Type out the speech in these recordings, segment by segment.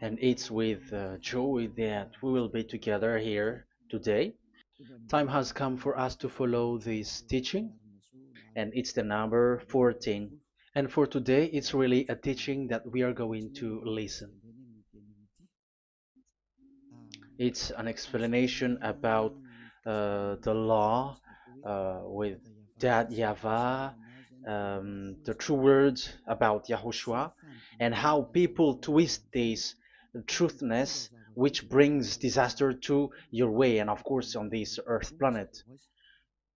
And it's with joy that we will be together here today. Time has come for us to follow this teaching, and it's the number 14. And for today, it's really a teaching that we are going to listen. It's an explanation about the law with that YAHVAH, the true words about YAHOSHUAH, and how people twist this truthness which brings disaster to your way and of course on this earth planet.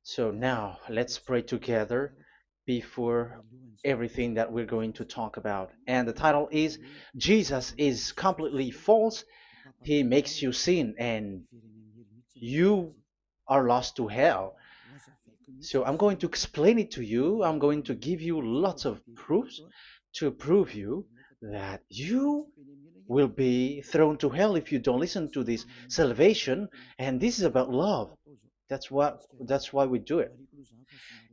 So now let's pray together before everything that we're going to talk about. And the title is Jesus is completely false. He makes you sin and you are lost to hell. So I'm going to explain it to you. I'm going to give you lots of proofs to prove you that you will be thrown to hell if you don't listen to this salvation. And this is about love. That's why we do it.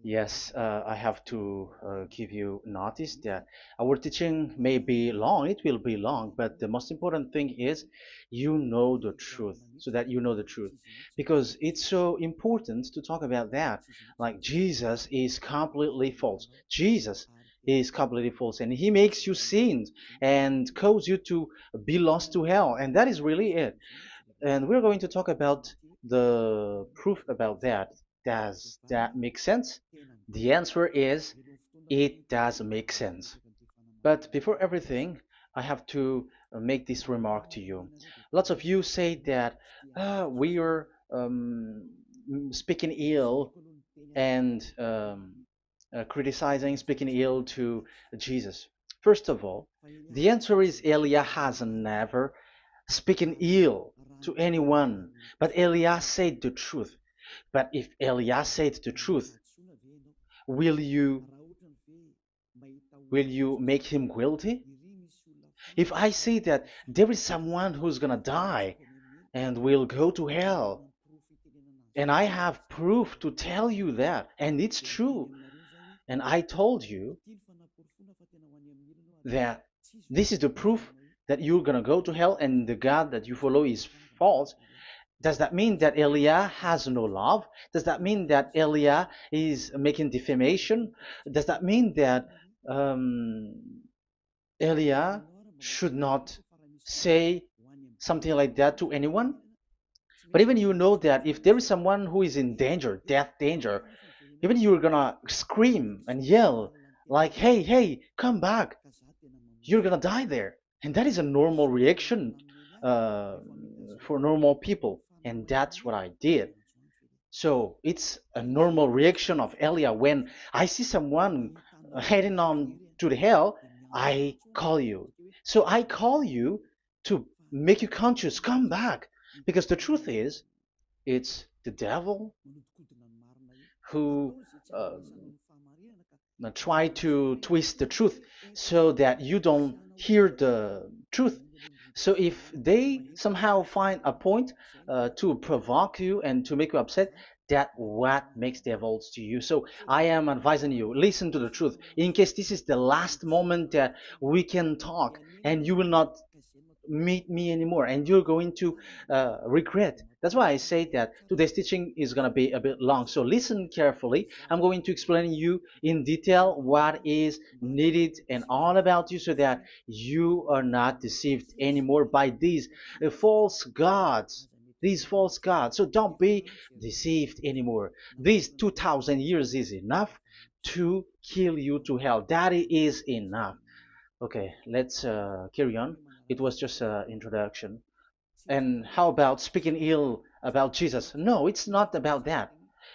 Yes, I have to give you notice that our teaching may be long, it will be long, but the most important thing is you know the truth, so that you know the truth. Because it's so important to talk about that. Like Jesus is completely false. Jesus is completely false, and he makes you sin and cause you to be lost to hell, and that is really it. And we're going to talk about the proof about that. Does that make sense? The answer is it does make sense. But before everything, I have to make this remark to you. Lots of you say that we are speaking ill and criticizing, speaking ill to Jesus. First of all, the answer is Elia has never speaking ill to anyone, but Elia said the truth. But if Elia said the truth, will you will you make him guilty? If I say that there is someone who's gonna die and will go to hell, and I have proof to tell you that, and it's true, and I told you that this is the proof that you're gonna go to hell and the God that you follow is false, does that mean that Elia has no love? Does that mean that Elia is making defamation? Does that mean that um, Elia should not say something like that to anyone? But even you know that if there is someone who is in danger, death danger, even you're gonna scream and yell like, "Hey, hey, come back! You're gonna die there." And that is a normal reaction uh, for normal people, and that's what I did. So it's a normal reaction of Elia. When I see someone heading on to the hell, I call you. So I call you to make you conscious, come back. Because the truth is, it's the devil who try to twist the truth so that you don't hear the truth. So if they somehow find a point to provoke you and to make you upset, that what makes devils to you. So I am advising you, listen to the truth. In case this is the last moment that we can talk and you will not meet me anymore and you're going to regret. That's why I say that today's teaching is going to be a bit long, so listen carefully. I'm going to explain you in detail what is needed and all about you so that you are not deceived anymore by false gods these false gods. So don't be deceived anymore. These 2000 years is enough to kill you to hell. That is enough. Okay, let's carry on. It was just an introduction. And how about speaking ill about Jesus? No, it's not about that.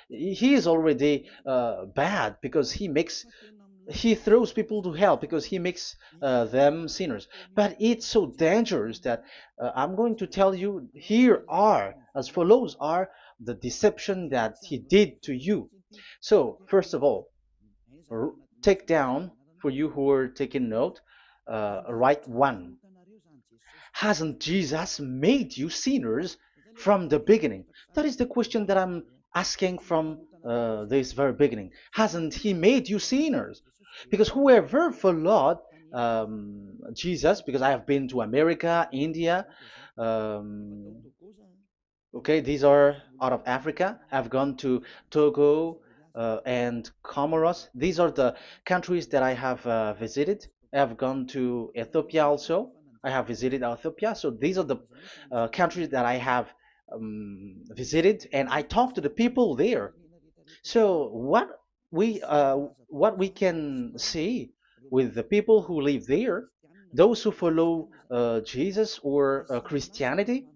He is already bad because he throws people to hell because he makes them sinners. But it's so dangerous that I'm going to tell you here are as follows are the deception that he did to you. So first of all, take down for you who are taking note. Write one. Hasn't Jesus made you sinners from the beginning? That is the question that I'm asking from this very beginning. Hasn't he made you sinners? Because whoever followed Jesus, because I have been to America, India. Um, okay, these are out of Africa. I've gone to Togo and Comoros. These are the countries that I have visited. I've gone to Ethiopia also. I have visited Ethiopia. So these are the countries that I have visited, and I talked to the people there. So what we can see with the people who live there, those who follow Jesus or Christianity,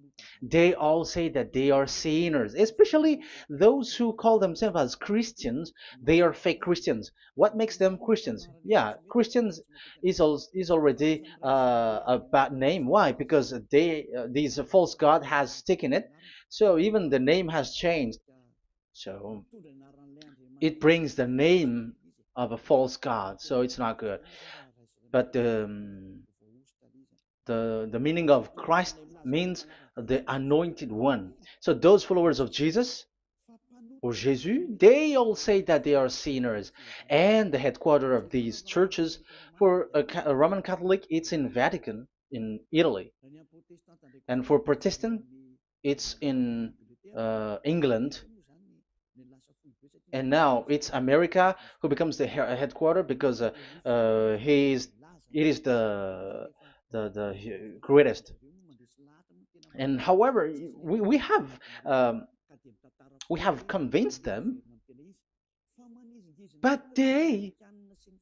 they all say that they are sinners, especially those who call themselves as Christians. They are fake Christians. What makes them Christians? Yeah, Christians is already a bad name. Why? Because these false god has taken it. So even the name has changed. So it brings the name of a false god. So it's not good. But the meaning of Christ means the anointed one. So those followers of Jesus or Jesus, they all say that they are sinners. And the headquarters of these churches, for a Roman Catholic, it's in Vatican in Italy, and for Protestant, it's in England. And now it's America who becomes the headquarter because he is it is the greatest. And however, we have we have convinced them, but they,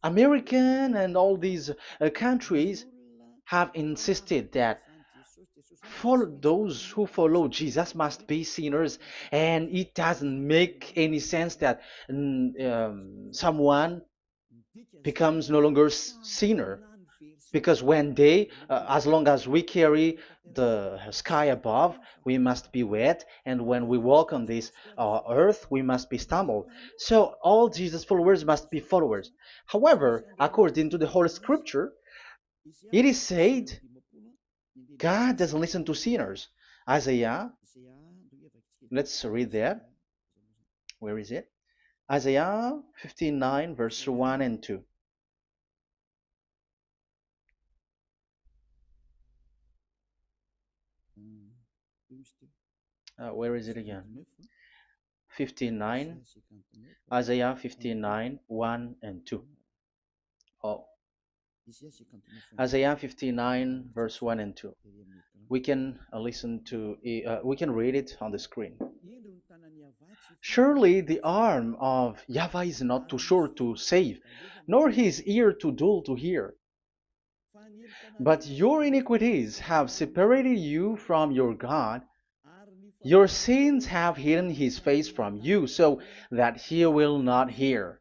American and all these countries, have insisted that for those who follow Jesus must be sinners, and it doesn't make any sense that someone becomes no longer sinner, because when they as long as we carry the sky above, we must be wet, and when we walk on this earth, we must be stumbled. So all Jesus followers must be followers. However, according to the Holy Scripture, it is said God doesn't listen to sinners. Isaiah, let's read that. Where is it? Isaiah 59 verse 1 and 2. Where is it again? 59, Isaiah 59, 1 and 2. Oh, Isaiah 59, verse 1 and 2. We can we can read it on the screen. Surely the arm of Yahweh is not too short to save, nor his ear too dull to hear. But your iniquities have separated you from your God. Your sins have hidden his face from you, so that he will not hear.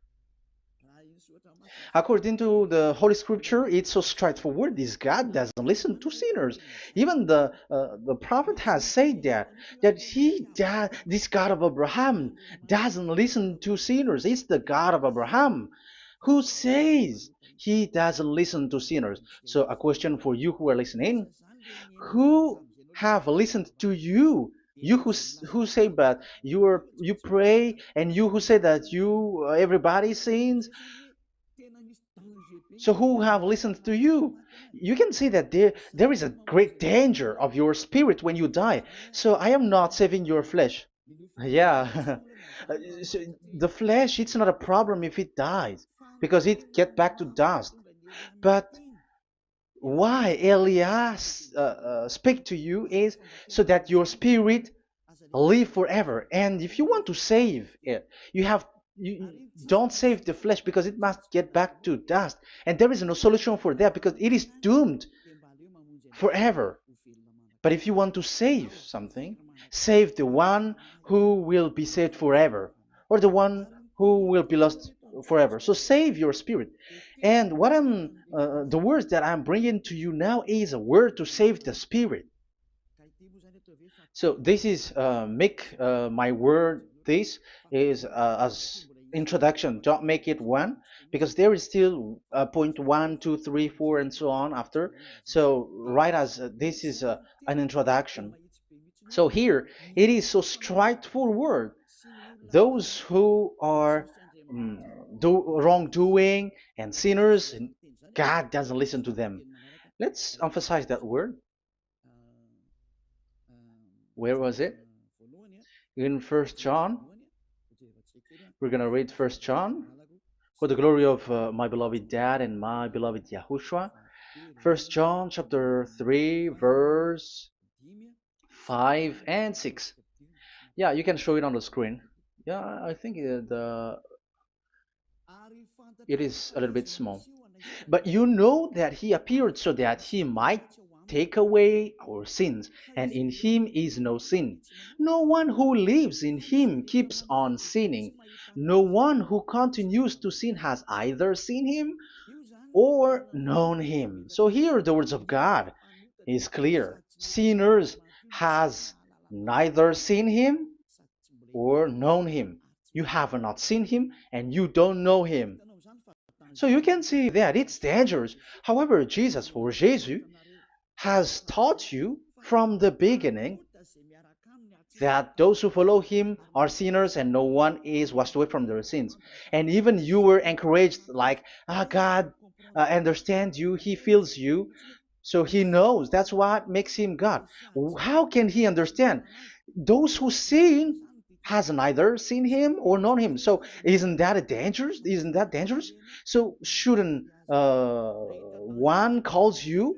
According to the Holy Scripture, it's so straightforward. This God doesn't listen to sinners. Even the prophet has said that this God of Abraham doesn't listen to sinners. It's the God of Abraham who says he doesn't listen to sinners. So a question for you who are listening: who have listened to you? You who say but you pray, and you who say that you everybody sins. So who have listened to you? You can see that there is a great danger of your spirit when you die. So I am not saving your flesh. Yeah. So the flesh, it's not a problem if it dies, because it get back to dust. But why Elias speak to you is so that your spirit live forever. And if you want to save it, you don't save the flesh, because it must get back to dust, and there is no solution for that because it is doomed forever. But if you want to save something, save the one who will be saved forever, or the one who will be lost forever. So save your spirit. And the words that I'm bringing to you now is a word to save the spirit. So this is make my word. This is as introduction. Don't make it one, because there is still point one, two, three, four, and so on after. So write as this is an introduction. So here it is so straightforward. Those who are wrongdoing and sinners, God doesn't listen to them. Let's emphasize that word. Where was it? In First John. We're gonna read First John. For the glory of my beloved Dad and my beloved Yahushua. First John chapter 3 verse 5 and 6. Yeah, you can show it on the screen. Yeah, I think it is a little bit small. But you know that he appeared so that he might take away our sins, and in him is no sin. No one who lives in him keeps on sinning. No one who continues to sin has either seen him or known him. So here the words of God is clear. Sinners has neither seen him or known him. You have not seen him and you don't know him. So you can see that it's dangerous. However, Jesus or Jesus has taught you from the beginning that those who follow him are sinners and no one is washed away from their sins. And even you were encouraged like, God understands you, he feels you, so he knows. That's what makes him God. How can he understand? Those who sin has neither seen him or known him. So isn't that a dangerous? Isn't that dangerous? So shouldn't one calls you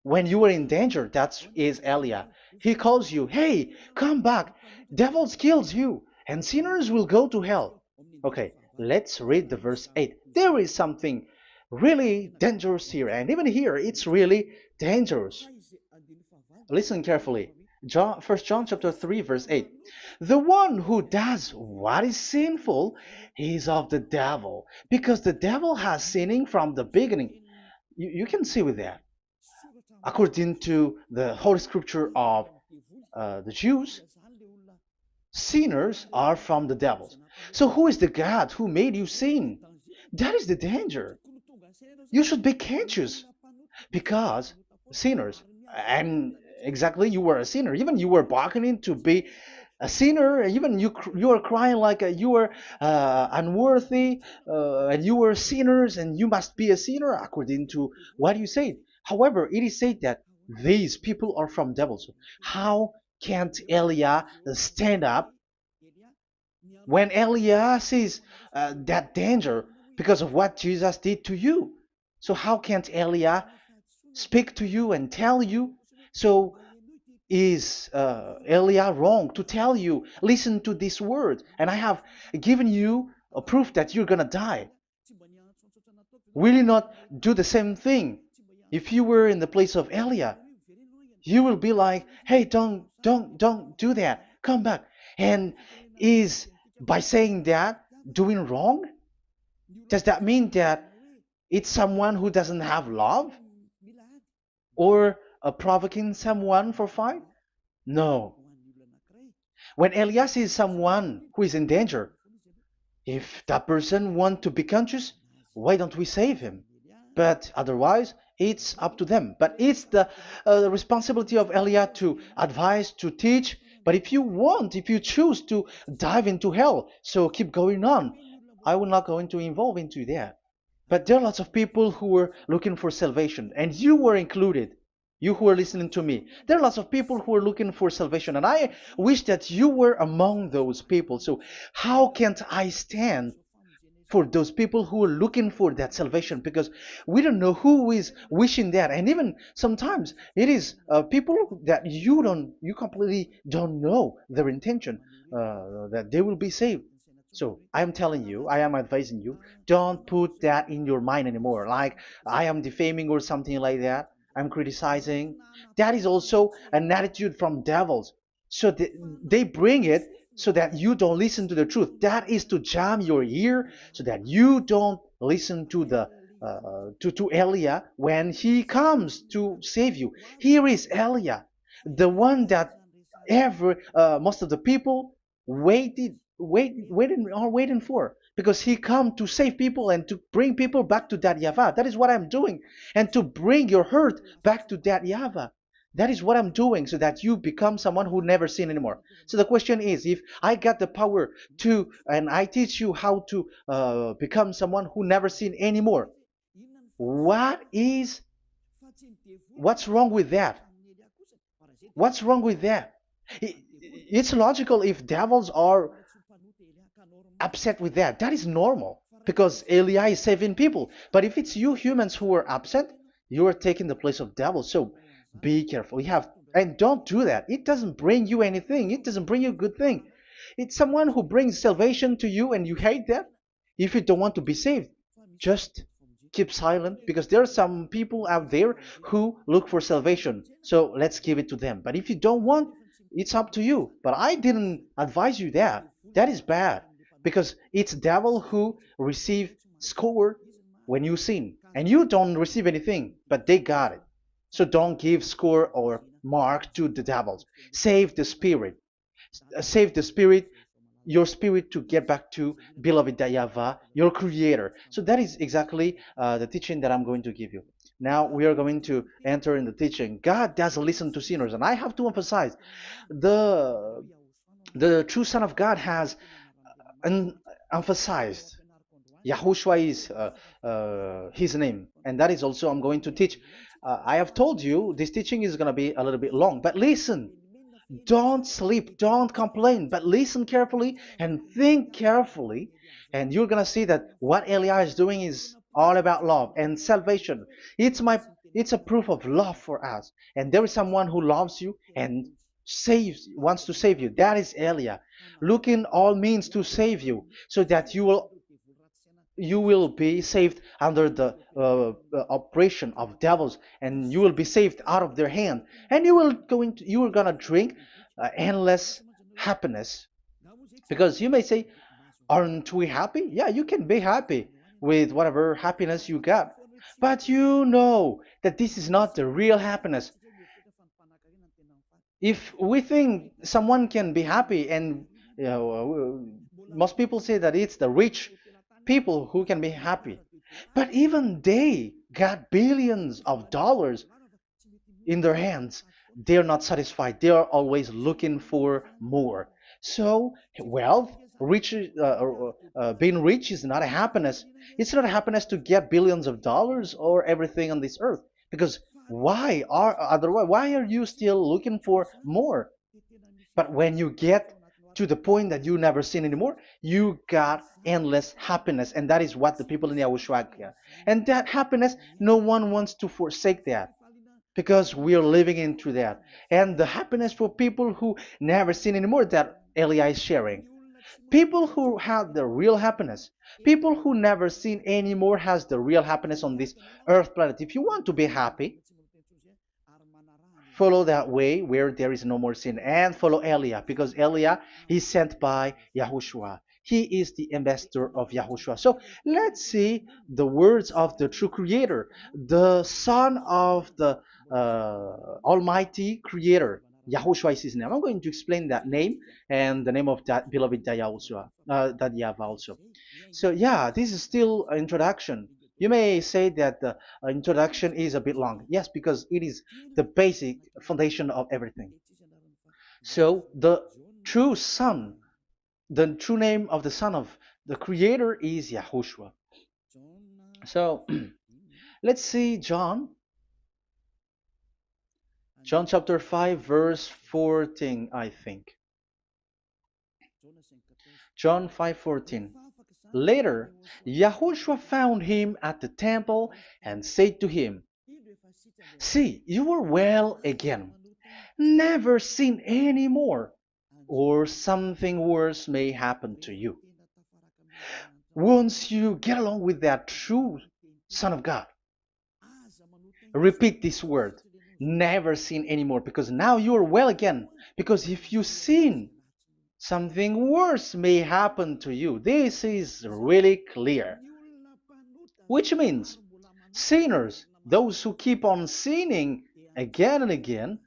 when you were in danger? That is Elia. He calls you, hey, come back. Devils kills you, and sinners will go to hell. Okay, let's read the verse 8. There is something really dangerous here, and even here, it's really dangerous. Listen carefully. John, 1 John chapter 3, verse 8. The one who does what is sinful is of the devil, because the devil has sinning from the beginning. You can see with that. According to the Holy Scripture of the Jews, sinners are from the devils. So who is the God who made you sin? That is the danger. You should be conscious because sinners, and exactly you were a sinner. Even you were bargaining to be a sinner. Even you are crying like you were unworthy, and you were sinners, and you must be a sinner according to what you said. However, it is said that these people are from devils. How can't Elia stand up when Elia sees that danger because of what Jesus did to you? So how can't Elia speak to you and tell you? So is Elia wrong to tell you, listen to this word, and I have given you a proof that you're gonna die? Will you not do the same thing? If you were in the place of Elia, you will be like, hey, don't do that. Come back. And is by saying that doing wrong? Does that mean that it's someone who doesn't have love? Or provoking someone for fight? No. When Elias sees someone who is in danger, if that person wants to be conscious, why don't we save him? But otherwise, it's up to them. But it's the responsibility of Elia to advise, to teach. But if you want, if you choose to dive into hell, so keep going on. I will not go into involve into that. But there are lots of people who were looking for salvation, and you were included. You who are listening to me, there are lots of people who are looking for salvation, and I wish that you were among those people. So how can't I stand for those people who are looking for that salvation? Because we don't know who is wishing that, and even sometimes it is people that you completely don't know their intention that they will be saved. So I am telling you, I am advising you, don't put that in your mind anymore. Like I am defaming or something like that. I'm criticizing. That is also an attitude from devils. So they bring it so that you don't listen to the truth. That is to jam your ear so that you don't listen to the to Elia when he comes to save you. Here is Elia, the one that every most of the people waiting for, because he come to save people and to bring people back to that Yahvah. That is what I'm doing, and to bring your hurt back to that Yahvah. That is what I'm doing, so that you become someone who never sin anymore. So the question is, if I got the power to, and I teach you how to become someone who never sin anymore, What is what's wrong with that? What's wrong with that? It's logical if devils are upset with that. That is normal because Eli is saving people. But if it's you humans who are upset, you are taking the place of devils. So be careful. You have and don't do that. It doesn't bring you anything. It doesn't bring you a good thing. It's someone who brings salvation to you and you hate that. If you don't want to be saved, just keep silent because there are some people out there who look for salvation. So let's give it to them. But if you don't want, it's up to you. But I didn't advise you that. That is bad because it's devil who receive score when you sin and you don't receive anything, but they got it. So don't give score or mark to the devils. Save the spirit. Save the spirit, your spirit to get back to beloved Yahweh, your creator. So that is exactly the teaching that I'm going to give you. Now we are going to enter in the teaching. God doesn't listen to sinners, and I have to emphasize the the true Son of God has emphasized. Yahushua is his name, and that is also I'm going to teach. I have told you this teaching is going to be a little bit long, but listen. Don't sleep, don't complain, but listen carefully and think carefully, and you're gonna see that what Eli is doing is all about love and salvation. It's my it's a proof of love for us, and there is someone who loves you and wants to save you. That is Elia, looking all means to save you, so that you will be saved under the oppression of devils, and you will be saved out of their hand, and you are gonna drink endless happiness. Because you may say, aren't we happy? Yeah, you can be happy with whatever happiness you got, but you know that this is not the real happiness. If we think someone can be happy, and most people say that it's the rich people who can be happy, but even they got billions of dollars in their hands, they're not satisfied. They are always looking for more. So wealth, being rich is not a happiness. It's not a happiness to get billions of dollars or everything on this earth. Because why are you still looking for more? But when you get to the point that you never sin anymore, you got endless happiness, and that is what the people in Yahushua get. And that happiness, no one wants to forsake that because we are living into that. And the happiness for people who never sin anymore that Elia is sharing. People who have the real happiness, people who never sin anymore has the real happiness on this earth planet. If you want to be happy, follow that way where there is no more sin and follow Elia because Elia is sent by Yahushua. He is the ambassador of Yahushua. So let's see the words of the true creator, the son of the almighty creator. Yahushua is his name. I'm going to explain that name and the name of that beloved Yahushua, that Yahweh also. So yeah, this is still an introduction. You may say that the introduction is a bit long. Yes, because it is the basic foundation of everything. So the true Son, the true name of the Son of the Creator is Yahushua. So let's see John chapter 5 verse 14, I think. John 5:14. Later, Yahushua found him at the temple and said to him, "See, you are well again. Never sin any more, or something worse may happen to you." Once you get along with that true Son of God, repeat this word. Never sin anymore, because now you are well again. Because if you sin, something worse may happen to you. This is really clear. Which means sinners, those who keep on sinning again and again,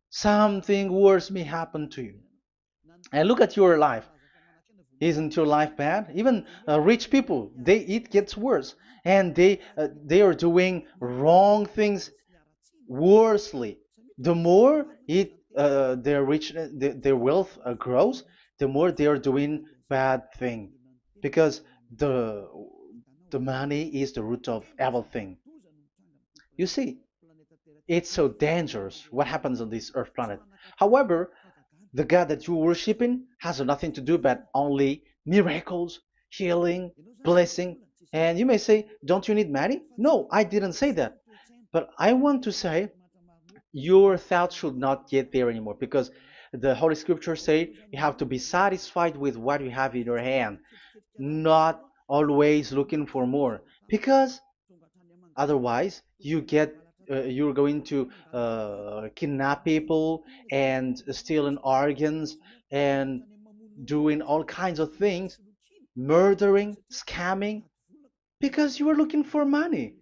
something worse may happen to you. And look at your life. Isn't your life bad? Even rich people, it gets worse, and they are doing wrong things worsely. The more their rich their wealth grows, the more they are doing bad thing, because the the money is the root of everything. You see, it's so dangerous what happens on this earth planet. However, the God that you're worshiping has nothing to do but only miracles, healing, blessing. And you may say, don't you need money? No, I didn't say that. But I want to say your thoughts should not get there anymore because the Holy Scriptures say you have to be satisfied with what you have in your hand, not always looking for more. Because otherwise, you're going to kidnap people and stealing organs and doing all kinds of things, murdering, scamming, because you are looking for money,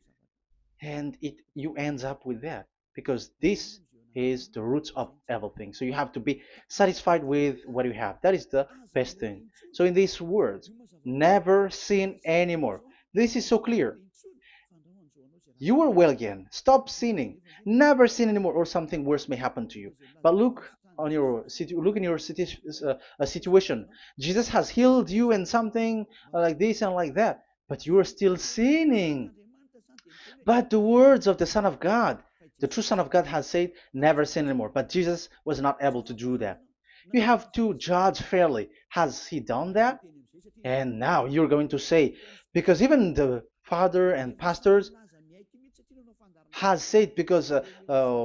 and it you ends up with that because this is the roots of everything. So you have to be satisfied with what you have. That is the best thing. So in these words, never sin anymore. This is so clear. You are well again. Stop sinning. Never sin anymore, or something worse may happen to you. But look in your situation. Jesus has healed you and something like this and like that, but you are still sinning. But the words of the Son of God, the true Son of God, has said, "Never sin anymore." But Jesus was not able to do that. You have to judge fairly. Has he done that? And now you're going to say, because even the father and pastors has said, because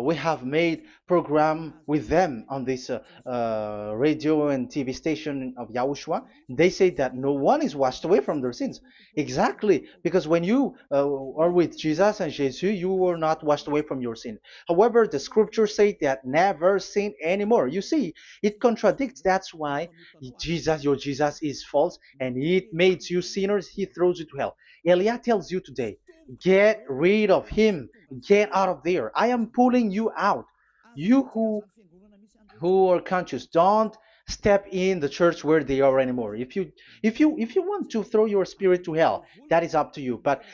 we have made program with them on this radio and TV station of Yahushua, they say that no one is washed away from their sins. Exactly, because when you are with Jesus and Jesus, you are not washed away from your sin. However, the scriptures say that never sin anymore. You see, it contradicts. That's why your Jesus is false, and it makes you sinners. He throws you to hell. Elia tells you today, get rid of him. Get out of there. I am pulling you out. You who are conscious, don't step in the church where they are anymore. If you want to throw your spirit to hell, that is up to you. But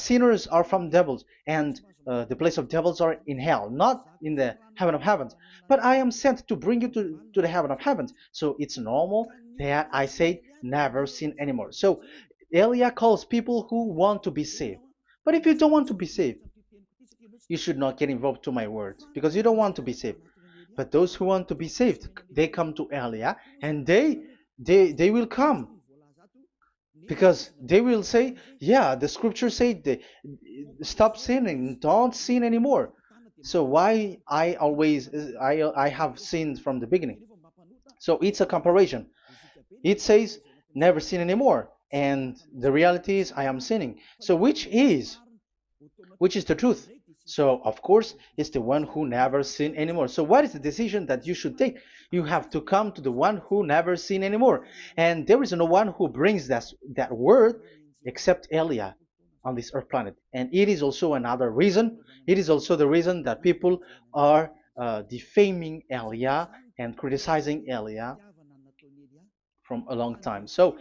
sinners are from devils, and the place of devils are in hell, not in the heaven of heavens. But I am sent to bring you to the heaven of heavens. So it's normal that I say never sin anymore. So Elia calls people who want to be saved. But if you don't want to be saved, you should not get involved to my words because you don't want to be saved. But those who want to be saved, they come to Elia, and they will come because they will say, yeah, the scriptures say stop sinning, don't sin anymore. So why I have sinned from the beginning? So it's a comparison. It says never sin anymore, and the reality is I am sinning. So which is the truth? So, of course, it's the one who never sinned anymore. So, what is the decision that you should take? You have to come to the one who never sinned anymore. And there is no one who brings that word except Elia on this earth planet. And it is also another reason. It is also the reason that people are defaming Elia and criticizing Elia from a long time. So,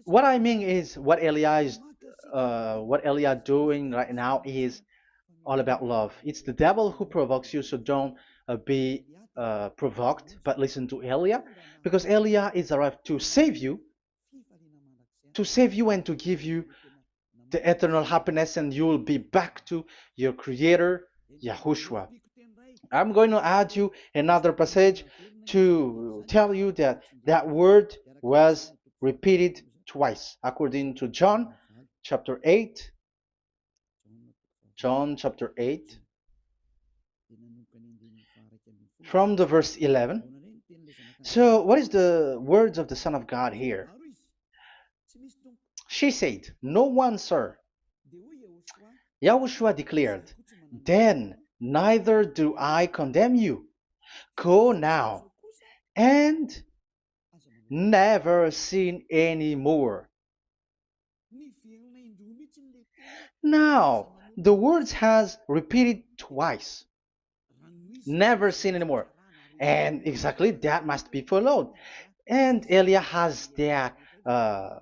what I mean is what Elia doing right now is all about love. It's the devil who provokes you, so don't be provoked, but listen to Elia, because Elia is arrived to save you and to give you the eternal happiness, and you will be back to your Creator, Yahushua. I'm going to add you another passage to tell you that that word was repeated twice, according to chapter 8, John chapter 8, from the verse 11. So, what is the words of the Son of God here? She said, "No one, sir." Yahushua declared, "Then neither do I condemn you. Go now and never sin any more." Now, the words has repeated twice. Never sin anymore. And exactly that must be followed. And Elia has uh,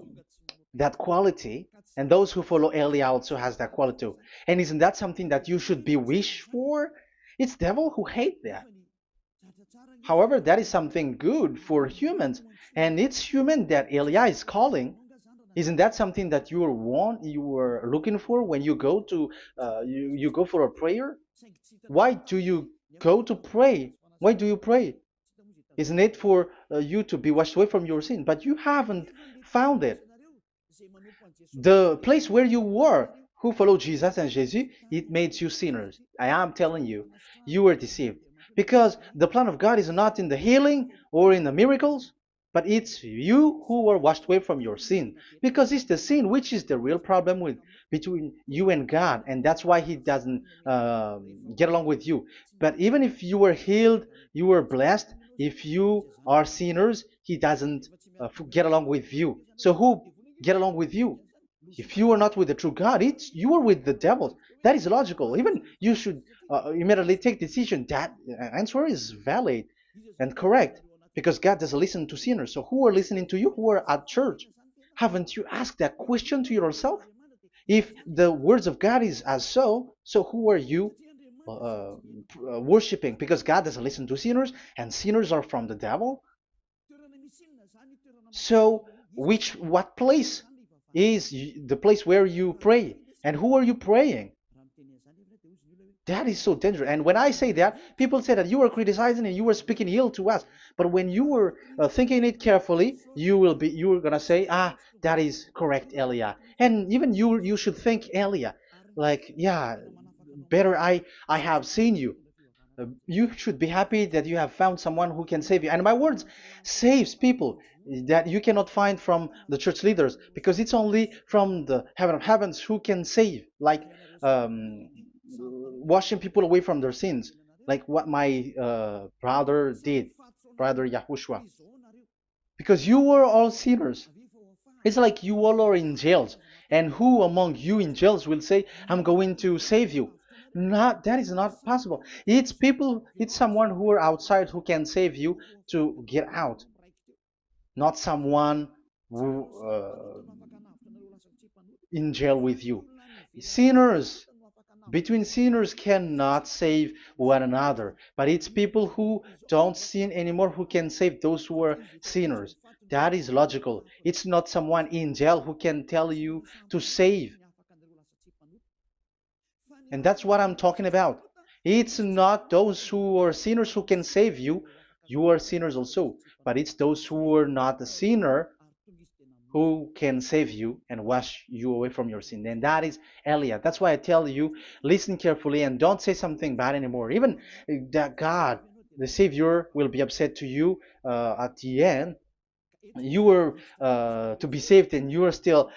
that quality, and those who follow Elia also has that quality too. And isn't that something that you should be wish for? It's devil who hate that. However, that is something good for humans, and it's human that Elia is calling. Isn't that something that you were looking for when you go to you go for a prayer? Why do you go to pray? Why do you pray? Isn't it for you to be washed away from your sin? But you haven't found it. The place where you were, who followed Jesus and Jesus, it made you sinners. I am telling you, you were deceived. Because the plan of God is not in the healing or in the miracles, but it's you who were washed away from your sin. Because it's the sin which is the real problem with between you and God, and that's why He doesn't get along with you. But even if you were healed, you were blessed. If you are sinners, He doesn't get along with you. So who get along with you? If you are not with the true God, it's you are with the devil. That is logical. Even you should immediately take decision. That answer is valid and correct because God doesn't listen to sinners. So who are listening to you? Who are at church? Haven't you asked that question to yourself? If the words of God is as so who are you worshiping? Because God doesn't listen to sinners, and sinners are from the devil. So, what place is the place where you pray? And who are you praying? That is so dangerous. And when I say that, people say that you are criticizing and you are speaking ill to us. But when you were thinking it carefully, you are gonna say, ah, that is correct, Elia. And even you should think Elia, like, yeah, better I have seen you. You should be happy that you have found someone who can save you. And my words saves people that you cannot find from the church leaders because it's only from the heaven of heavens who can save, like washing people away from their sins, like what my brother did, brother Yahushua. Because you were all sinners. It's like you all are in jails. And who among you in jails will say, I'm going to save you? Not, that is not possible. It's people, it's someone who are outside who can save you to get out, not someone who in jail with you. Sinners, between sinners cannot save one another, but it's people who don't sin anymore who can save those who are sinners. That is logical. It's not someone in jail who can tell you to save. And that's what I'm talking about. It's not those who are sinners who can save you. You are sinners also. But it's those who are not a sinner who can save you and wash you away from your sin. And that is Elia. That's why I tell you, listen carefully and don't say something bad anymore. Even that God, the Savior, will be upset to you at the end. You were to be saved and you are still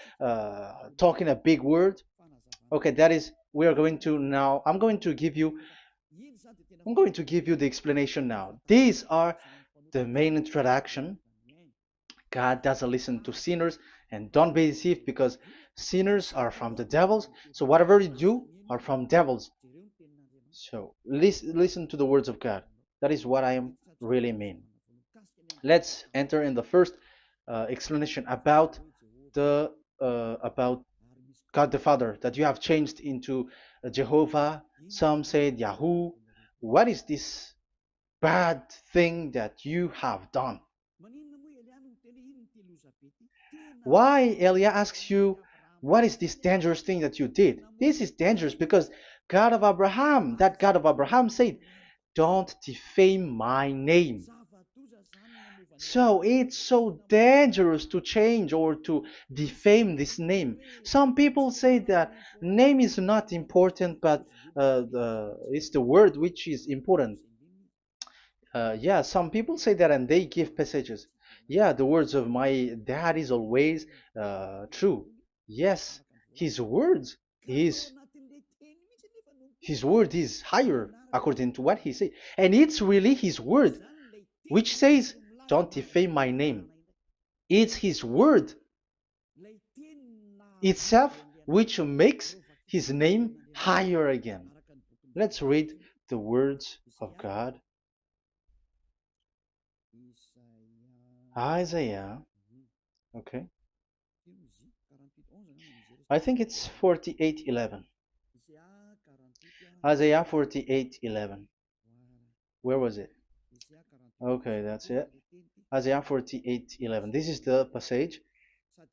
talking a big word. Okay, that is, we are going to now, I'm going to give you the explanation now. These are the main introduction. God doesn't listen to sinners, and don't be deceived because sinners are from the devils. So whatever you do are from devils. So listen to the words of God. That is what I am really mean. Let's enter in the first explanation about God the Father that you have changed into Jehovah. Some said Yahoo. What is this bad thing that you have done? Why Elia asks you, what is this dangerous thing that you did? This is dangerous because God of Abraham, that God of Abraham said, don't defame my name. So it's so dangerous to change or to defame this name. Some people say that name is not important, but it's the word which is important. Yeah, some people say that and they give passages. Yeah, the words of my dad is always true. Yes, his words, his his word is higher according to what he said. And it's really his word which says, don't defame my name. It's his word itself which makes his name higher again. Let's read the words of God. Isaiah, okay. I think it's 48:11. Isaiah 48:11. Where was it? Okay, that's it. Isaiah 48:11. This is the passage.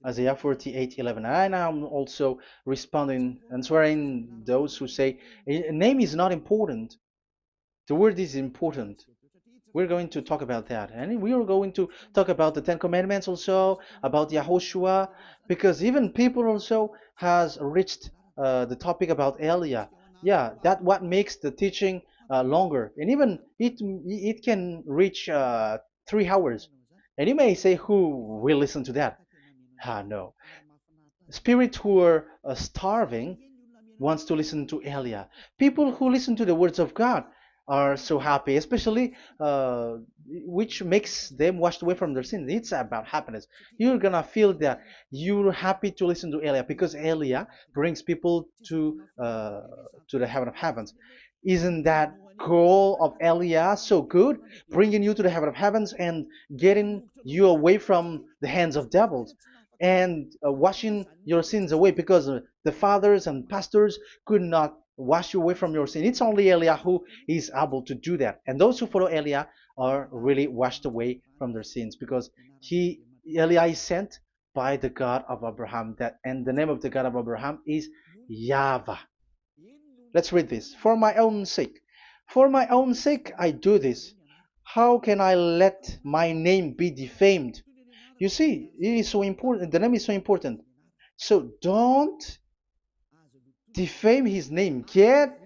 Isaiah 48:11. And I'm also responding, answering those who say a name is not important. The word is important. We're going to talk about that. And we are going to talk about the Ten Commandments also, about Yahushua, because even people also has reached the topic about Elia. Yeah, that what makes the teaching longer. And even it can reach 3 hours. And you may say, who will listen to that? Ah, no. Spirits who are starving wants to listen to Elia. People who listen to the words of God are so happy, especially which makes them washed away from their sins. It's about happiness. You're gonna feel that you're happy to listen to Elia because Elia brings people to the heaven of heavens. Isn't that goal of Elia so good, bringing you to the heaven of heavens and getting you away from the hands of devils? And washing your sins away because the fathers and pastors could not wash you away from your sin. It's only Elia who is able to do that. And those who follow Elia are really washed away from their sins because Elia is sent by the God of Abraham. That and the name of the God of Abraham is YAHVAH. Let's read this. For my own sake. For my own sake I do this. How can I let my name be defamed? You see, it is so important. The name is so important. So don't defame his name. Get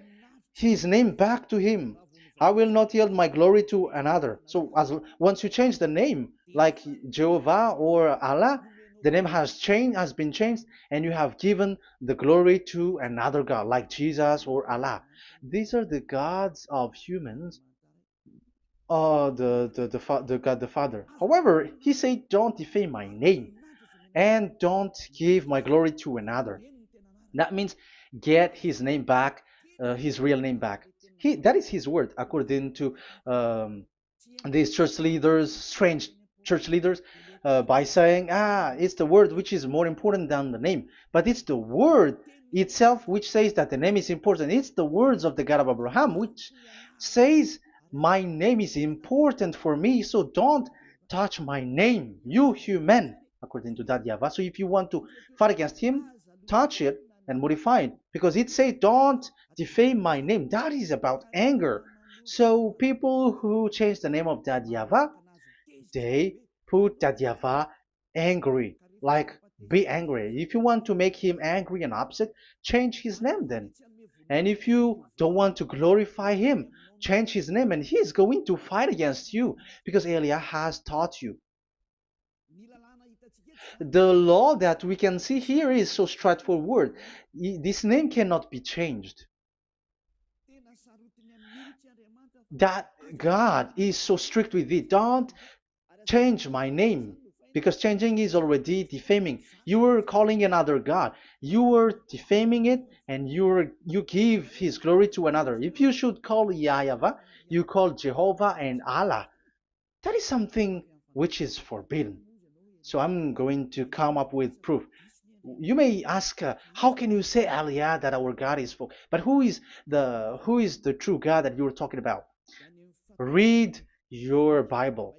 his name back to him. I will not yield my glory to another. So as once you change the name, like Jehovah or Allah, the name has been changed, and you have given the glory to another God, like Jesus or Allah. These are the gods of humans, the God the Father. However, he said, "Don't defame my name, and don't give my glory to another." That means get his name back, his real name back. That is his word, according to um, these church leaders, strange church leaders, by saying, it's the word which is more important than the name. But it's the word itself which says that the name is important. It's the words of the God of Abraham which says, my name is important for me, so don't touch my name, you human, according to that Yahweh. So if you want to fight against him, touch it and modify it, because it says, don't defame my name. That is about anger. So people who change the name of that Yahweh, they put that Yahweh angry, like be angry. If you want to make him angry and upset, change his name then. And if you don't want to glorify him, change his name, and he's going to fight against you because Elia has taught you. The law that we can see here is so straightforward. This name cannot be changed. That God is so strict with it. Don't change my name, because changing is already defaming. You are calling another God. You are defaming it, and you give his glory to another. If you should call Yahweh, you call Jehovah and Allah. That is something which is forbidden. So I'm going to come up with proof. You may ask, how can you say Aliyah that our God is for? But who is the true God that you're talking about? Read your Bible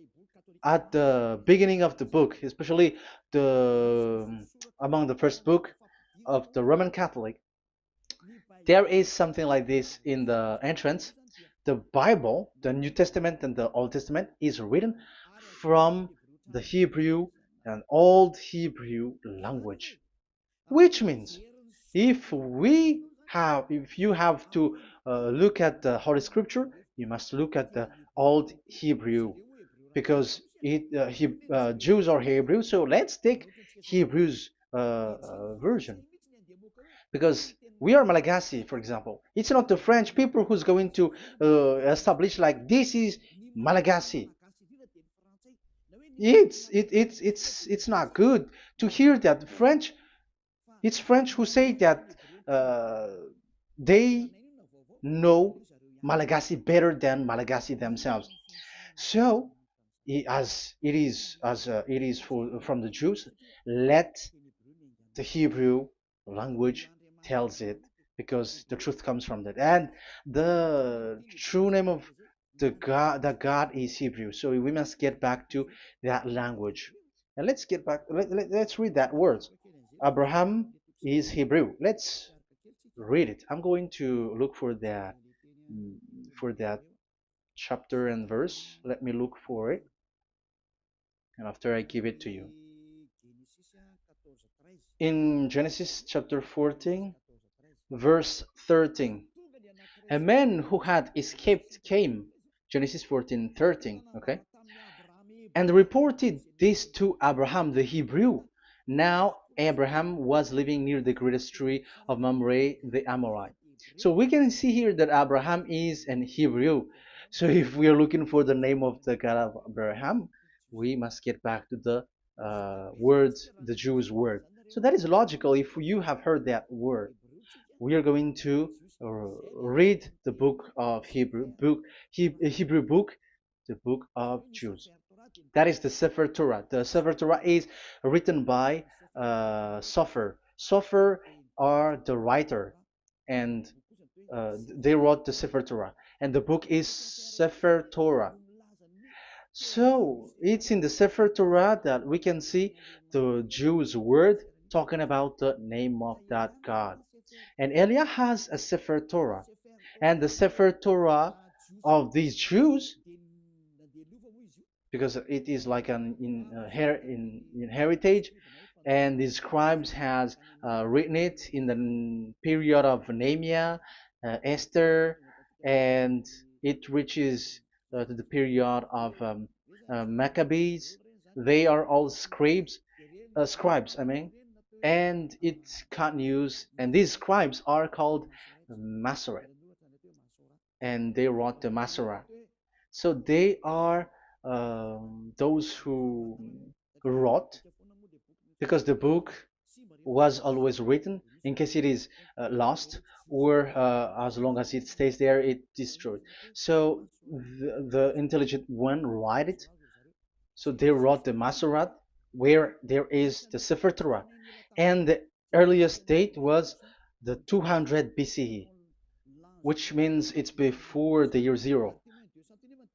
at the beginning of the book, especially the among the first book of the Roman Catholic. There is something like this in the entrance. The Bible, the New Testament and the Old Testament, is written from the Hebrew and Old Hebrew language, which means if you have to look at the Holy Scripture, you must look at the Old Hebrew, because Jews are Hebrew. So let's take Hebrew's version, because we are Malagasy, for example. It's not the French people who's going to establish like this is Malagasy. It's not good to hear that French. It's French who say that uh, they know Malagasy better than Malagasy themselves. So, as it is from the Jews, let the Hebrew language tells it, because the truth comes from that. And the true name of the God is Hebrew. So we must get back to that language. And let's get back. Let's read that word. Abraham is Hebrew. Let's read it. I'm going to look mm, for that chapter and verse. Let me look for it, and after I give it to you. In Genesis chapter 14, verse 13, a man who had escaped came, Genesis 14:13, okay, and reported this to Abraham the Hebrew. Now Abraham was living near the greatest tree of Mamre the Amorite. So we can see here that Abraham is an Hebrew. So if we are looking for the name of the God of Abraham, we must get back to the word, the Jews' word. So that is logical. If you have heard that word, we are going to read the book of Hebrew book, the book of Jews. That is the Sefer Torah. The Sefer Torah is written by Sofer. Sofer are the writer, and they wrote the Sefer Torah, and the book is Sefer Torah. So it's in the Sefer Torah that we can see the Jews' word talking about the name of that God. And Elia has a Sefer Torah, and the Sefer Torah of these Jews, because it is like an in heritage, and the scribes has written it in the period of Nehemiah, Esther, and it reaches to the period of Maccabees. They are all scribes, I mean, and it continues, and these scribes are called Masoret, and they wrote the Masorah. So they are those who wrote, because the book was always written in case it is lost, or as long as it stays there, it destroyed. So the intelligent one write it. So they wrote the Masorat, where there is the Sefer Torah, and the earliest date was the 200 BCE, which means it's before the year zero.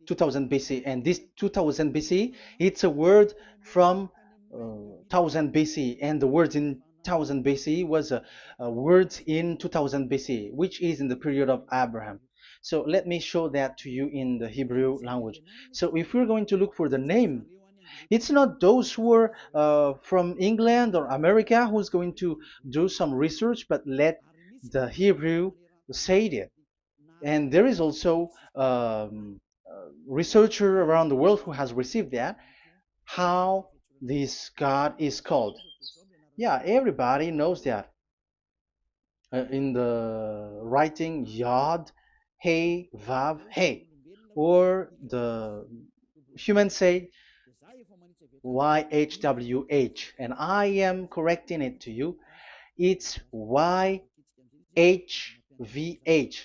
2000 BC, and this 2000 BC, it's a word from 1000 BC, and the word in 1000 BC was a word in 2000 BC, which is in the period of Abraham. So let me show that to you in the Hebrew language. So if we're going to look for the name, it's not those who are from England or America who's going to do some research, but let the Hebrew say it. And there is also researcher around the world who has received that, how this God is called. Yeah, everybody knows that. In the writing Yod, Hey, Vav, Hey, or the human say YHWH, and I am correcting it to you. It's YHVH,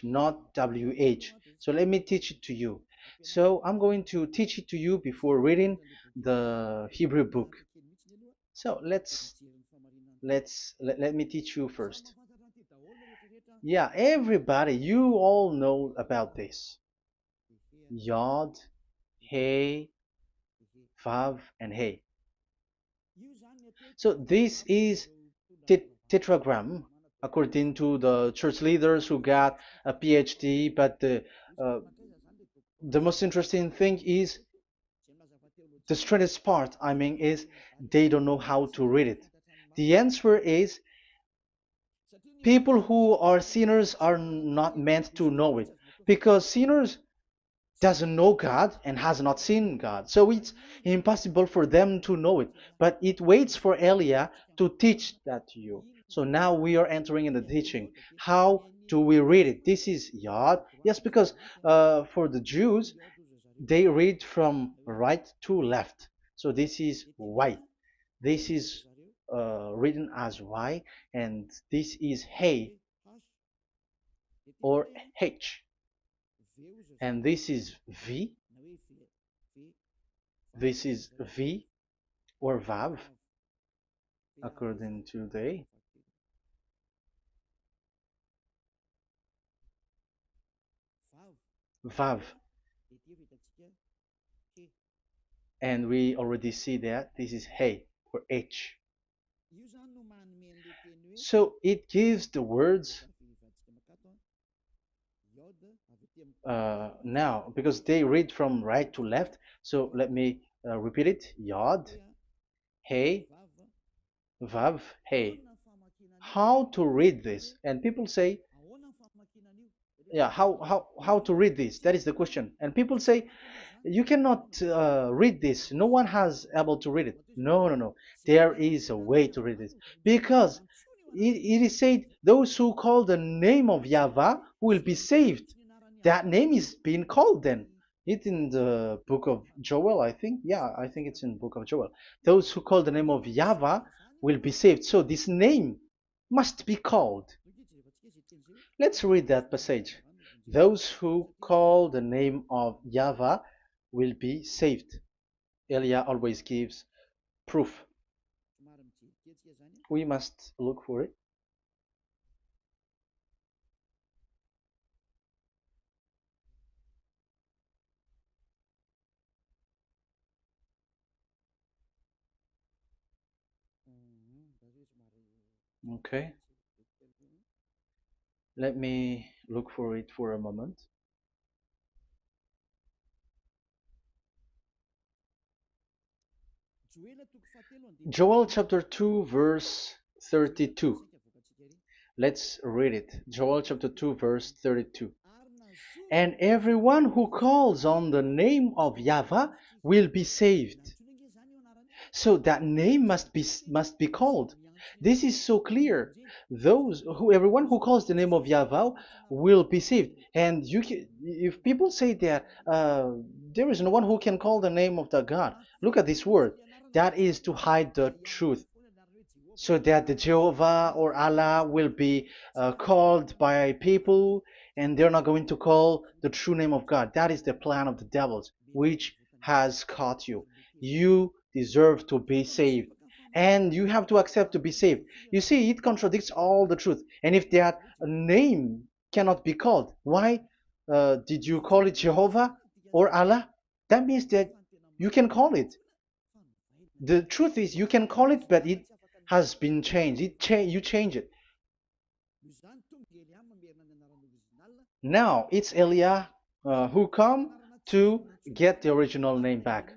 not WH. So let me teach it to you. So I'm going to teach it to you before reading the Hebrew book. So let me teach you first. Yeah, everybody, you all know about this. Yod, Hey, Vav, and Hey. So this is tetragram, according to the church leaders who got a PhD. But the most interesting thing is, the strangest part, I mean, is they don't know how to read it. The answer is, people who are sinners are not meant to know it, because sinners doesn't know God and has not seen God. So it's impossible for them to know it. But it waits for Elia to teach that to you. So now we are entering in the teaching. How do we read it? This is Yod. Yes, because for the Jews, they read from right to left. So this is Y. This is written as Y, and this is Hey or H. And this is V. This is V or Vav, according to the Vav. And we already see that this is Hey. or H. So it gives the words now because they read from right to left. So let me repeat it. Yod, Hey, Vav, Hey. How to read this? And people say, yeah, how to read this? That is the question. And people say, you cannot read this. No one has able to read it. No, no, no. There is a way to read this because it is said those who call the name of Yahweh will be saved. That name is being called then. It's in the book of Joel, I think. Yeah, I think it's in the book of Joel. Those who call the name of Yahweh will be saved. So this name must be called. Let's read that passage. Those who call the name of Yahweh will be saved. Elia always gives proof. We must look for it. Okay, let me look for it for a moment. Joel chapter 2, verse 32. Let's read it. Joel chapter 2, verse 32. And everyone who calls on the name of Yahweh will be saved. So that name must be called. This is so clear. Everyone who calls the name of Yahweh will be saved. And if people say that there is no one who can call the name of the God, look at this word. That is to hide the truth so that the Jehovah or Allah will be called by people and they're not going to call the true name of God. That is the plan of the devils, which has caught you. You deserve to be saved. And you have to accept to be saved. You see, it contradicts all the truth. And if that name cannot be called, why did you call it Jehovah or Allah? That means that you can call it. The truth is, you can call it, but it has been changed. You change it. Now it's Elia who come to get the original name back.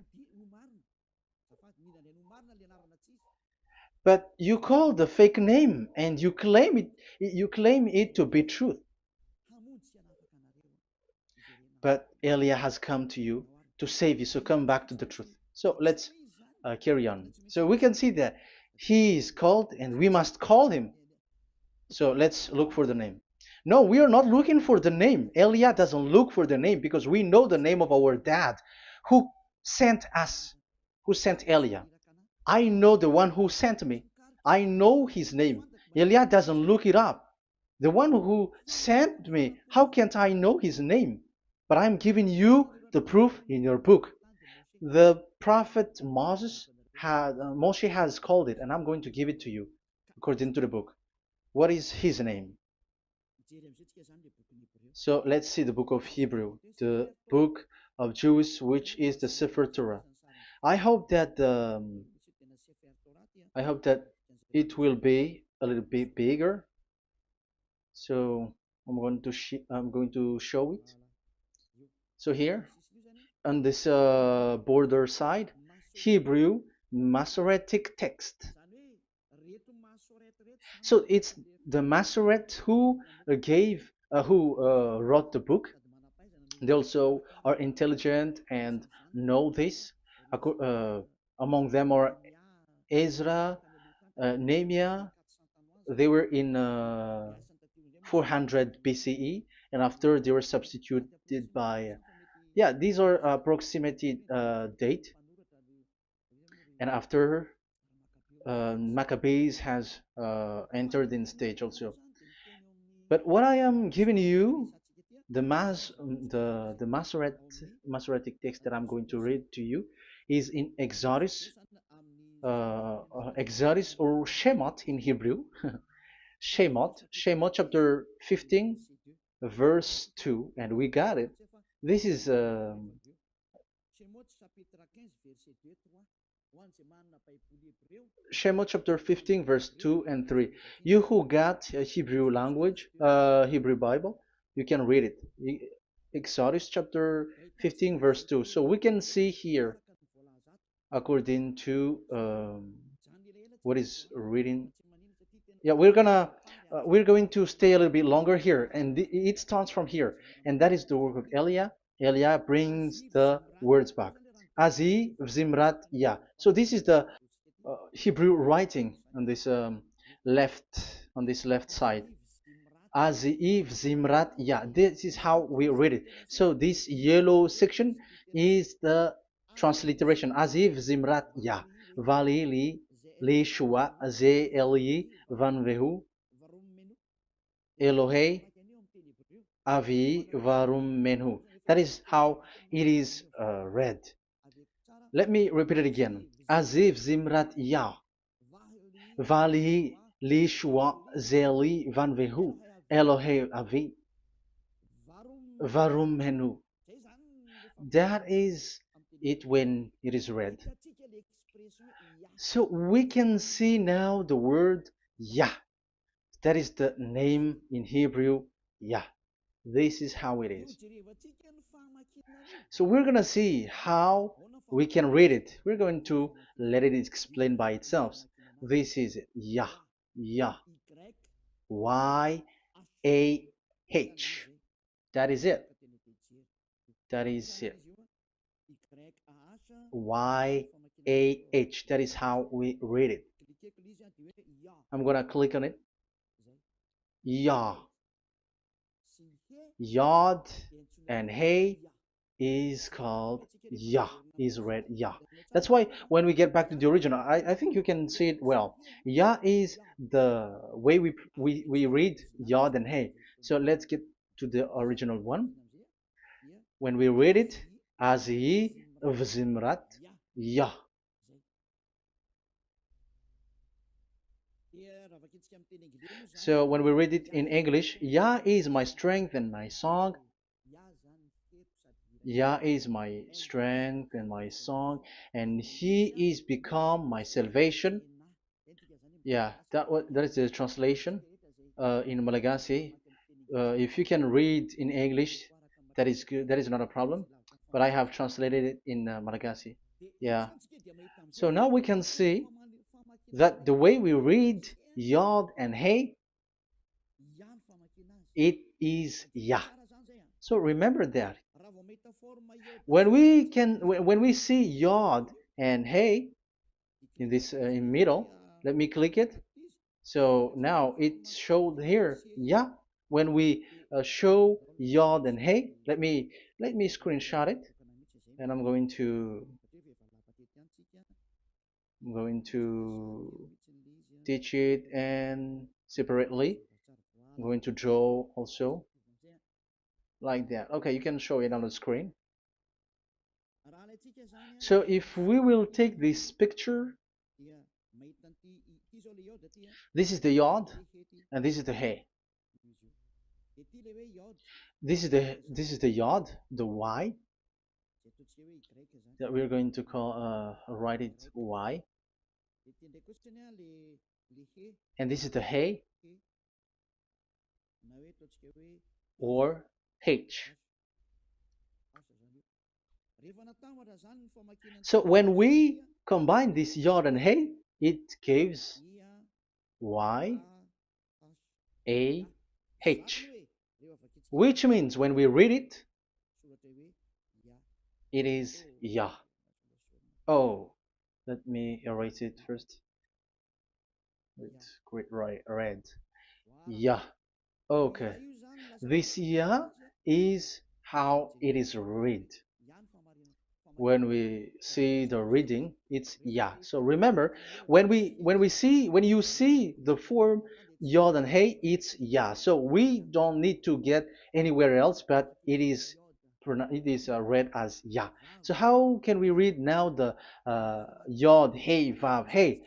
But you call the fake name and you claim it to be truth. But Elia has come to you to save you, so come back to the truth. So let's carry on. So we can see that he is called and we must call him. So let's look for the name. No, we are not looking for the name. Elia doesn't look for the name because we know the name of our dad who sent us, who sent Elia. I know the one who sent me. I know his name. Elia doesn't look it up. The one who sent me, how can't I know his name? But I'm giving you the proof in your book. The prophet Moshe has called it, and I'm going to give it to you according to the book. What is his name? So let's see the book of Hebrew, the book of Jews, which is the Sefer Torah. I hope that I hope that it will be a little bit bigger. So I'm going to show it. So here on this border side, Hebrew Masoretic text. So it's the Masoret who wrote the book. They also are intelligent and know this. Among them are Ezra, Nehemiah. They were in 400 BCE, and after they were substituted by, yeah, these are approximated date. And after Maccabees has entered in stage also. But what I am giving you, the Masoretic text that I'm going to read to you, is in Exodus or Shemot in Hebrew, Shemot chapter 15, verse 2, and we got it. This is Shemot chapter 15, verse 2 and 3. You who got a Hebrew language, Hebrew Bible, you can read it. Exodus chapter 15, verse 2. So we can see here, according to what is reading. Yeah, we're going to stay a little bit longer here, and it starts from here, and that is the work of Elia. Elia brings the words back. Azi Zimrat Ya. So this is the Hebrew writing on this left side. Aziv Zimrat Ya. This is how we read it. So this yellow section is the transliteration. Aziv Zimrat Ya. Vali li shua ze eli van vehu Elohei avi varum menhu. That is how it is read. Let me repeat it again. Aziv Zimrat Ya. Vali li shua ze eli van vehu Elohei avi varum menhu. That is it when it is read. So we can see now the word Yah. That is the name in Hebrew, Yah. This is how it is. So we're going to see how we can read it. We're going to let it explain by itself. This is it. Yah. Yah. Y-A-H. That is it. That is it. Y-A-H. That is how we read it. I'm going to click on it. Yah. Yod and Hey is called Yah, is read Yah. That's why when we get back to the original, I think you can see it well. Yah is the way we read Yod and Hey. So let's get to the original one. When we read it, Azi Vzimrat Yah. So when we read it in English, Yah is my strength and my song. Yah is my strength and my song, and He is become my salvation. Yeah, that is the translation in Malagasy. If you can read in English, that is good. That is not a problem. But I have translated it in Malagasy. Yeah. So now we can see that the way we read Yod and Hey, it is Yah. So remember that when we see Yod and Hey in this in middle, let me click it. So now it showed here, yeah. When we show Yod and Hey, let me screenshot it, and I'm going to teach it and separately. I'm going to draw also like that. Okay, you can show it on the screen. So if we will take this picture, this is the Yod and this is the Hey. This is the Yod, the Y that we're going to call write it Y, and this is the Hey or H. So when we combine this Yod and Hey, it gives Y A H, which means when we read it, it is Yah. Oh, let me erase it first with great red. Yah. Okay. This Yah is how it is read. When we see the reading, it's Yah. So remember, when you see the form Yod and Hey, it's Yah. So we don't need to get anywhere else, but it is read as Yah. So how can we read now the Yod, Hey, Vav, Hey?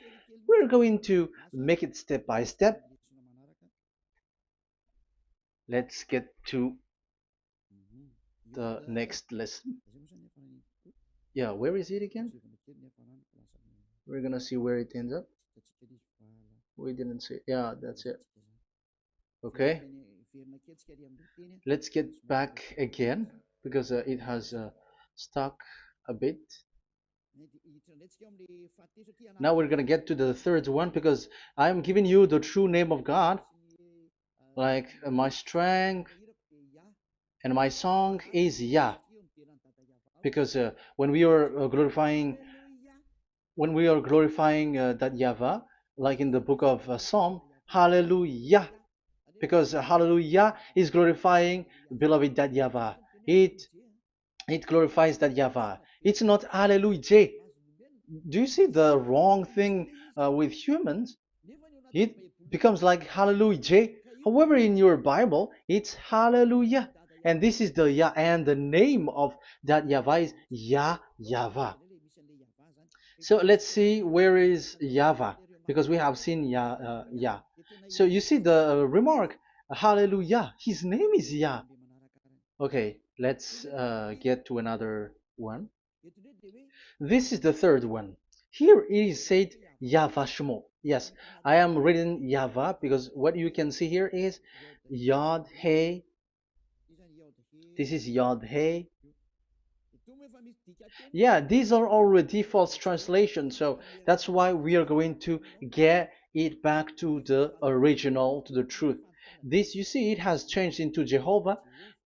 We're going to make it step by step. Let's get to the next lesson. Yeah, where is it again? We're gonna see where it ends up. We didn't see. Yeah, that's it. Okay. Let's get back again because it has stuck a bit. Now we're gonna get to the third one because I'm giving you the true name of God, like my strength and my song is Yah, because when we are glorifying that Yahweh, like in the book of Psalm, Hallelujah, because Hallelujah is glorifying beloved that Yahweh. It it glorifies that Yahweh. It's not Hallelujah. Do you see the wrong thing with humans? It becomes like Hallelujah. However, in your Bible, it's Hallelujah. And this is the Yah, and the name of that Yahweh is Yahweh. So let's see where is Yahweh, because we have seen Yah. So you see the remark, Hallelujah. His name is Yah. Okay, let's get to another one. This is the third one. Here it is said YAHVAH. Yes, I am reading Yahvah because what you can see here is Yod Hey. This is Yod Hey. Yeah, these are already false translations, so that's why we are going to get it back to the original, to the truth. This, you see, it has changed into Jehovah.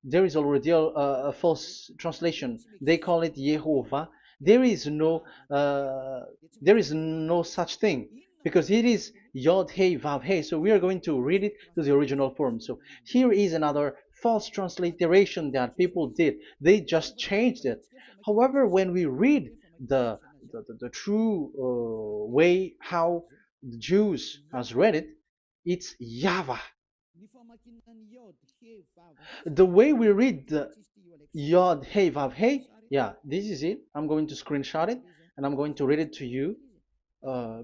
There is already a false translation. They call it Yehovah. There is no, uh, there is no such thing because it is Yod Hey Vav Hey. So we are going to read it to the original form. So here is another false transliteration that people did. They just changed it. However, when we read the true way how the Jews has read it, it's Yahweh. The way we read the Yod Hey Vav Hey, yeah, this is it. I'm going to screenshot it and I'm going to read it to you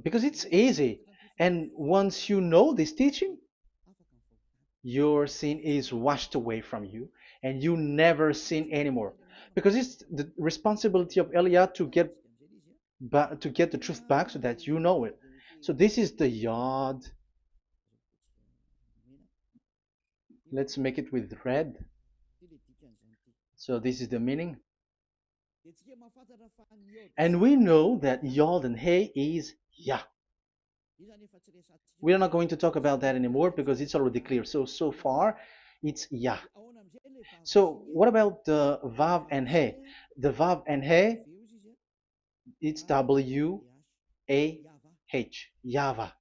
because it's easy. And once you know this teaching, your sin is washed away from you and you never sin anymore because it's the responsibility of Elia to get back, to get the truth back so that you know it. So this is the Yod. Let's make it with red. So this is the meaning. And we know that Yod and Hey is Yah. We are not going to talk about that anymore because it's already clear. So far it's Yah. So what about the Vav and He? The Vav and He, it's W-A-H, Yahvah.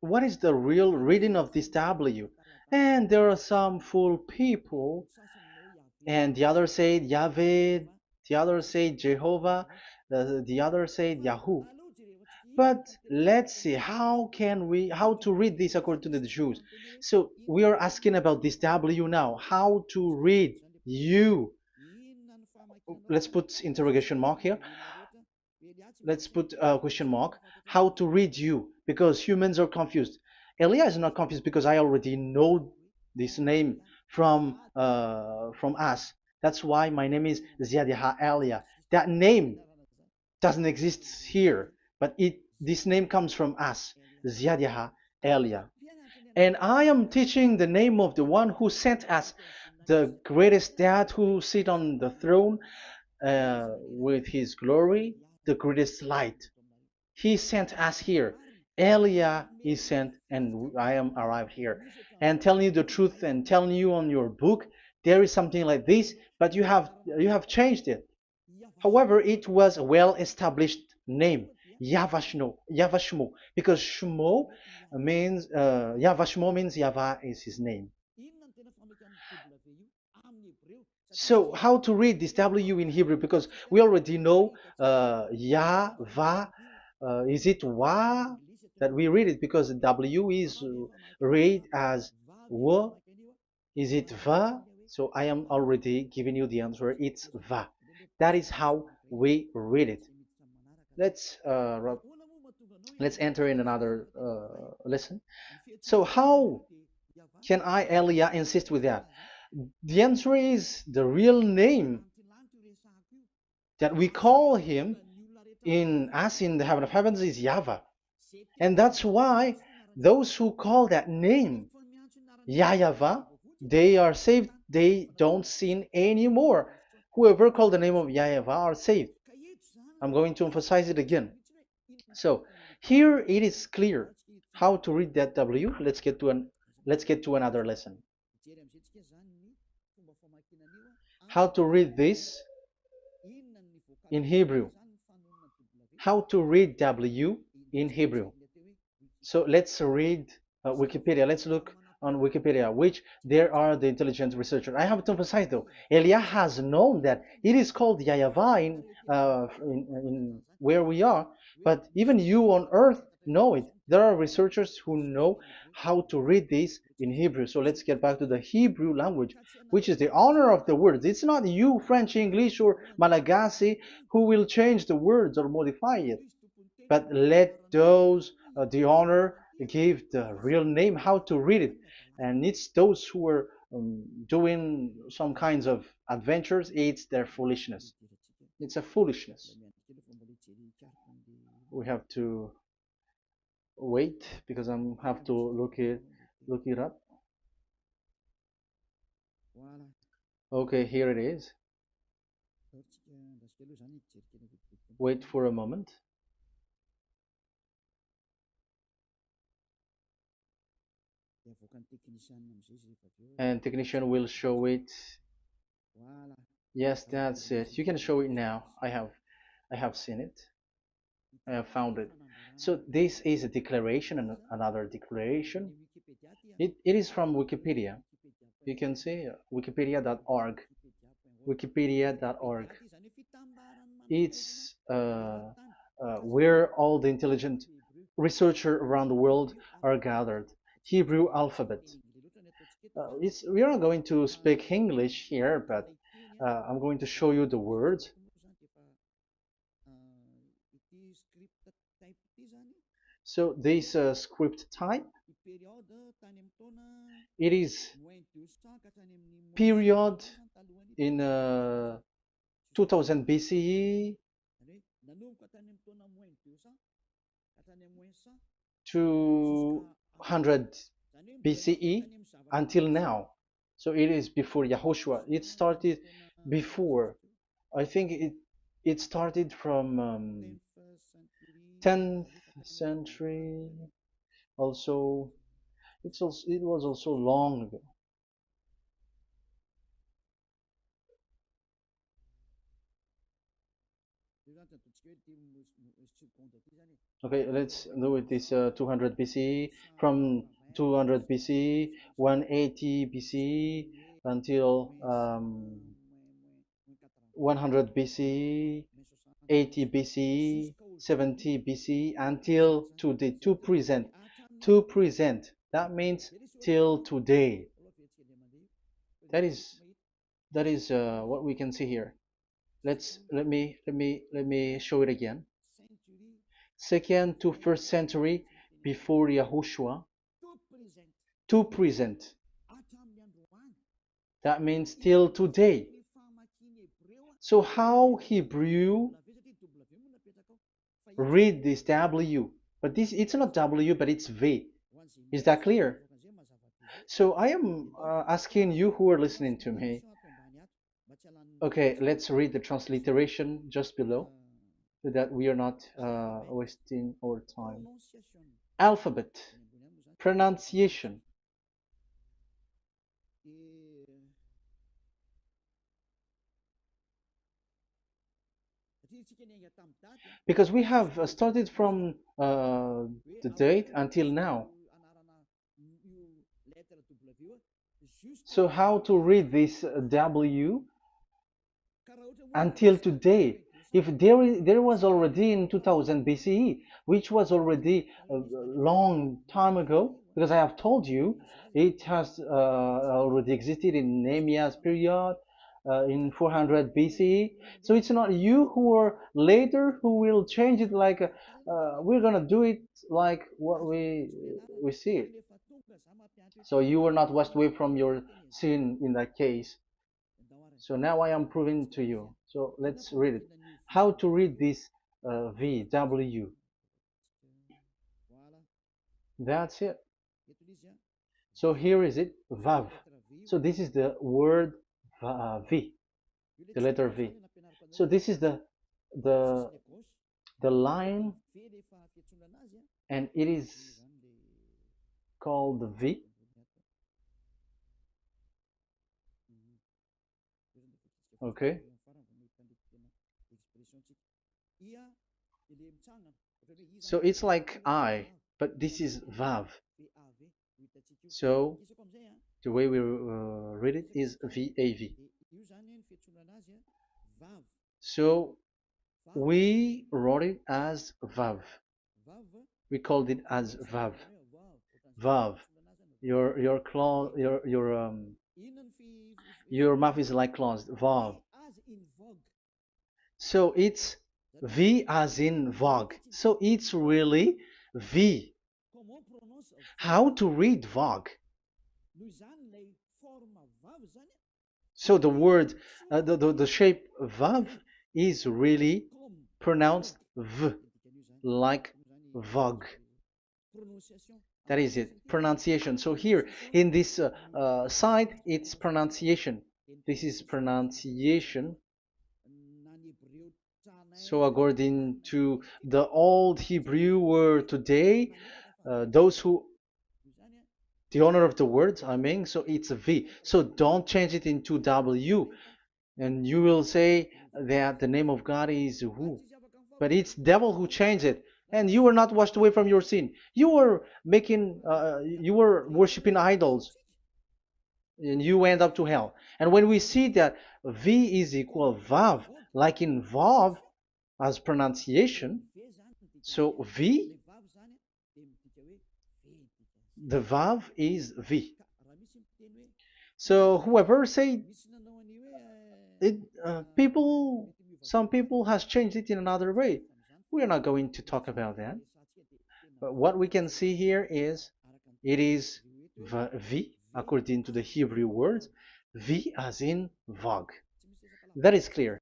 What is the real reading of this W? And there are some fool people, and the other said Yahweh, the other said Jehovah, the other said Yahoo. But let's see how to read this according to the Jews. So we are asking about this W now. How to read you? Let's put interrogation mark here. Let's put a question mark. How to read you? Because humans are confused. Elia is not confused because I already know this name from us. That's why my name is Ziadiha Elia. That name doesn't exist here, but this name comes from us, Ziadiha Elia. And I am teaching the name of the one who sent us, the greatest dad who sit on the throne with his glory, the greatest light. He sent us here. Elia is sent, and I am arrived here. And telling you the truth and telling you on your book, there is something like this, but you have changed it. However, it was a well-established name, Yahvah, because Shmo means Yahvah means Yahvah is his name. So how to read this W in Hebrew? Because we already know Yahvah. Is it Wa that we read it? Because W is read as W. Is it Va? So I am already giving you the answer. It's Va. That is how we read it. Let's uh, let's enter in another lesson. So how can I, Elia, insist with that? The answer is the real name that we call him in as in the heaven of heavens is YAHVAH. And that's why those who call that name YAHVAH, they are saved. They don't sin anymore. Whoever called the name of YAHVAH are saved. I'm going to emphasize it again. So here it is clear how to read that W. Let's get to another lesson. How to read this in Hebrew. How to read W in Hebrew. So let's read Wikipedia. Let's look on Wikipedia, which there are the intelligent researchers. I have to emphasize though, Elia has known that it is called YAHVAH in where we are, but even you on earth know it. There are researchers who know how to read this in Hebrew. So let's get back to the Hebrew language, which is the honor of the words. It's not you, French, English, or Malagasy, who will change the words or modify it, but let those the honor give the real name how to read it. And it's those who are doing some kinds of adventures, it's their foolishness. It's a foolishness. We have to wait because I have to look it up. Okay, here it is. Wait for a moment. And technician will show it. Yes, that's it. You can show it now. I have seen it. I have found it. So this is a declaration and another declaration. It is from Wikipedia. You can see wikipedia.org. Wikipedia.org. It's where all the intelligent researchers around the world are gathered. Hebrew alphabet. We are not going to speak English here, but I'm going to show you the words. So this script type, it is period in 2000 BCE to 100 BCE until now. So it is before Yahushua. It started before. I think it started from 10th century. Also, it was also long ago. Okay, let's do it. This 200 BCE, from 200 BCE, 180 BCE until 100 BCE, 80 BCE, 70 BCE until today, to present. To present. That means till today. That is what we can see here. Let me show it again. Second to first century before Yahushua. To present. That means till today. So how Hebrew read this W? But this, it's not W, but it's V. Is that clear? So I am asking you who are listening to me. Okay, let's read the transliteration just below so that we are not wasting our time. Alphabet, pronunciation. Because we have started from the date until now. So how to read this W until today? If there was already in 2000 BCE, which was already a long time ago, because I have told you it has already existed in Nehemiah's period, in 400 BCE. So it's not you who are later who will change it, like we're gonna do it like what we see it. So you were not washed away from your sin in that case. So now I am proving to you. So let's read it. How to read this V, W. That's it. So here is it, Vav. So this is the word V, the letter V. So this is the the line, and it is called V. Okay. So it's like I, but this is Vav. So the way we read it is VAV. So we wrote it as Vav. We called it as Vav. Vav. Your claw, your mouth is like closed. Vav. So it's V as in Vogue. So it's really V. How to read Vogue? So the word, the shape Vav is really pronounced V, like Vogue. That is it, pronunciation. So here in this side, it's pronunciation. This is pronunciation. So according to the old Hebrew word today, those who, the owner of the word, I mean, so it's a V. So don't change it into W. And you will say that the name of God is who? But it's devil who changed it. And you were not washed away from your sin. You were you were worshiping idols, and you end up to hell. And when we see that V is equal Vav, like in Vav as pronunciation, so V, the Vav is V. So whoever say it, some people has changed it in another way. We are not going to talk about that. But what we can see here is it is V according to the Hebrew words, V as in Vog. That is clear.